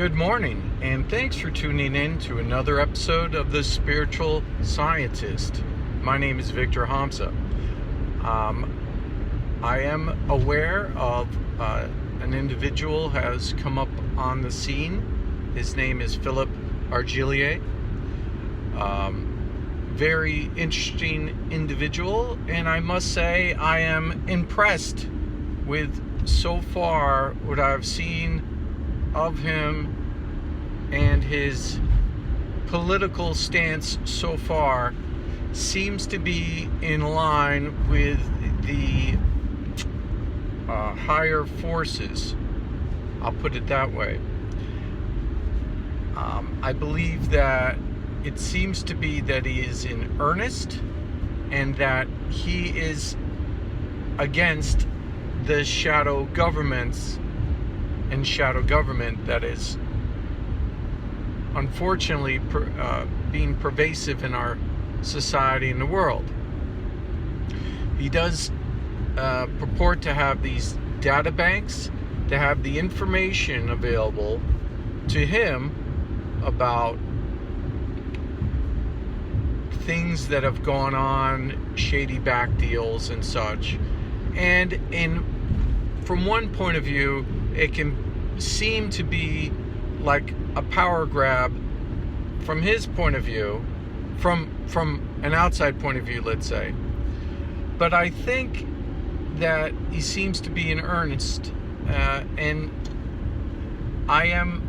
Good morning, and thanks for tuning in to another episode of The Spiritual Scientist. My name is Victor Hamsa. I am aware of an individual has come up on the scene. His name is Philippe Argillier. Very interesting individual, and I must say I am impressed with so far what I've seen of him and his political stance so far seems to be in line with the higher forces. I'll put it that way. I believe that it seems to be that he is in earnest and that he is against the shadow governments and shadow government that is unfortunately being pervasive in our society and the world. He does purport to have these data banks, to have the information available to him about things that have gone on, shady back deals and such. And from one point of view, it can seem to be like a power grab from his point of view, from an outside point of view, let's say. But I think that he seems to be in earnest, and I am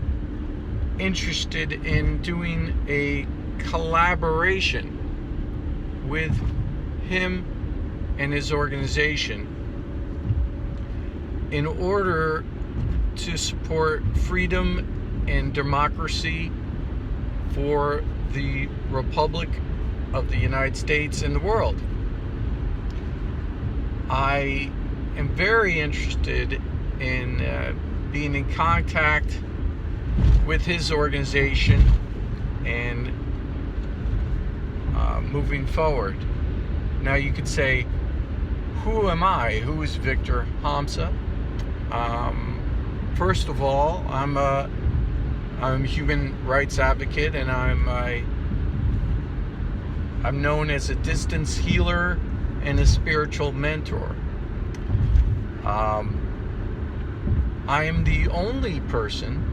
interested in doing a collaboration with him and his organization in order to support freedom and democracy for the Republic of the United States and the world. I am very interested in being in contact with his organization and moving forward. Now you could say, who am I? Who is Victor Hamsa? First of all, I'm a human rights advocate, and I'm known as a distance healer and a spiritual mentor. I am the only person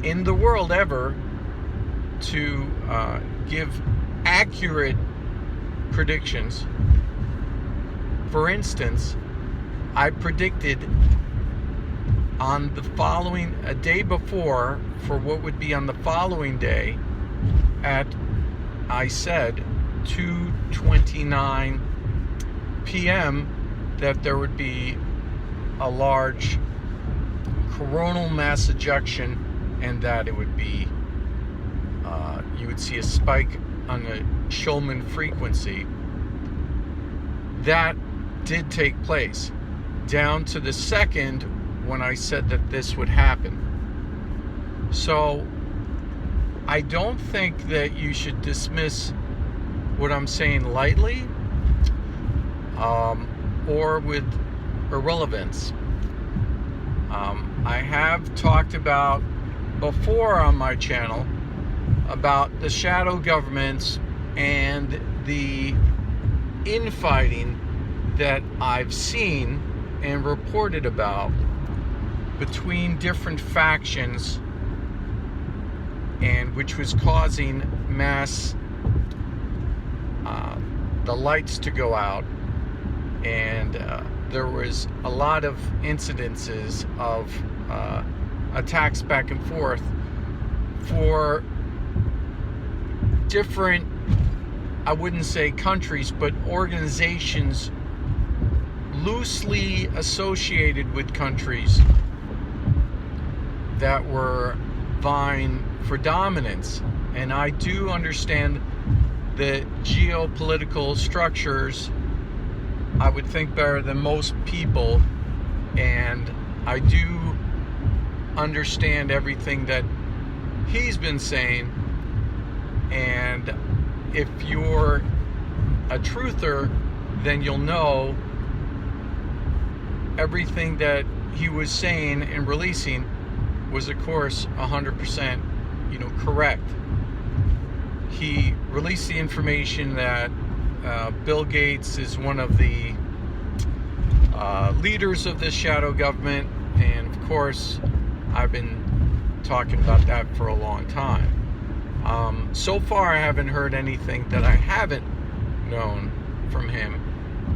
in the world ever to give accurate predictions. For instance, I predicted on the following, a day before, for what would be on the following day I said 2:29 p.m. that there would be a large coronal mass ejection, and that it would be you would see a spike on the Schulman frequency. That did take place down to the second when I said that this would happen. So I don't think that you should dismiss what I'm saying lightly or with irrelevance. I have talked about before on my channel about the shadow governments and the infighting that I've seen and reported about between different factions, and which was causing mass the lights to go out, and there was a lot of incidences of attacks back and forth for different, I wouldn't say countries, but organizations loosely associated with countries that were vying for dominance. And I do understand the geopolitical structures, I would think, better than most people, and I do understand everything that he's been saying. And if you're a truther, then you'll know everything that he was saying and releasing was, of course, 100%, correct. He released the information that Bill Gates is one of the leaders of this shadow government, and of course, I've been talking about that for a long time. So far, I haven't heard anything that I haven't known from him,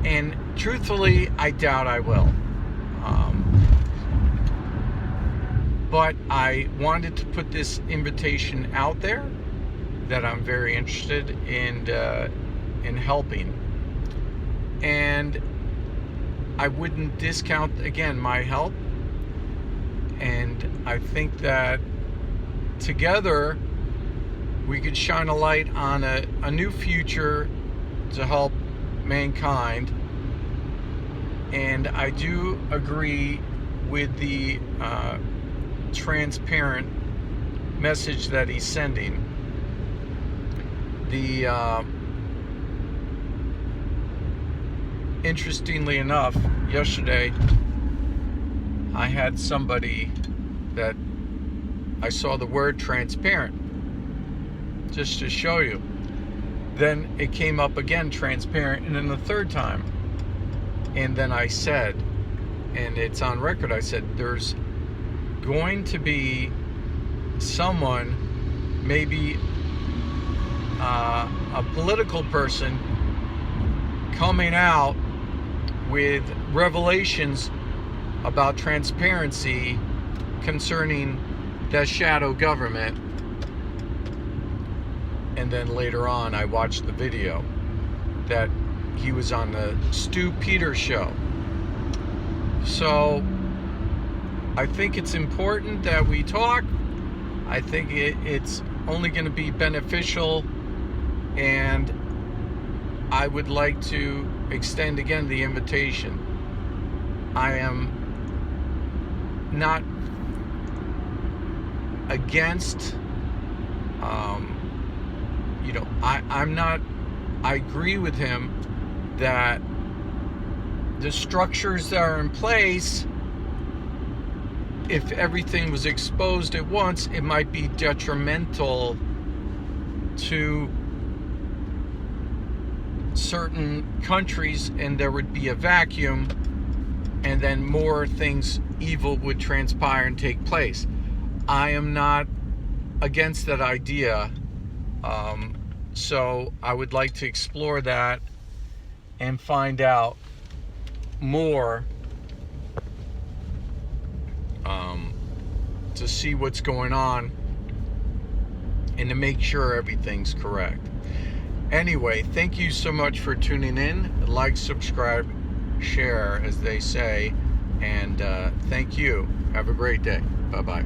and truthfully, I doubt I will. But I wanted to put this invitation out there that I'm very interested in helping, and I wouldn't discount, again, my help. And I think that together we could shine a light on a new future to help mankind. And I do agree with the transparent message that he's sending. Interestingly enough, yesterday I had somebody that I saw the word transparent, just to show you. Then it came up again, transparent, and then the third time. And then I said, and it's on record, I said, there's going to be someone, maybe a political person, coming out with revelations about transparency concerning the shadow government. And then later on, I watched the video that he was on the Stu Peters show. So I think it's important that we talk. I think it's only going to be beneficial, and I would like to extend again the invitation. I am not against, I agree with him that the structures that are in place, if everything was exposed at once, it might be detrimental to certain countries, and there would be a vacuum, and then more things evil would transpire and take place. I am not against that idea, so I would like to explore that and find out more, to see what's going on and to make sure everything's correct. Anyway, thank you so much for tuning in. Like, subscribe, share, as they say, and thank you. Have a great day. Bye-bye.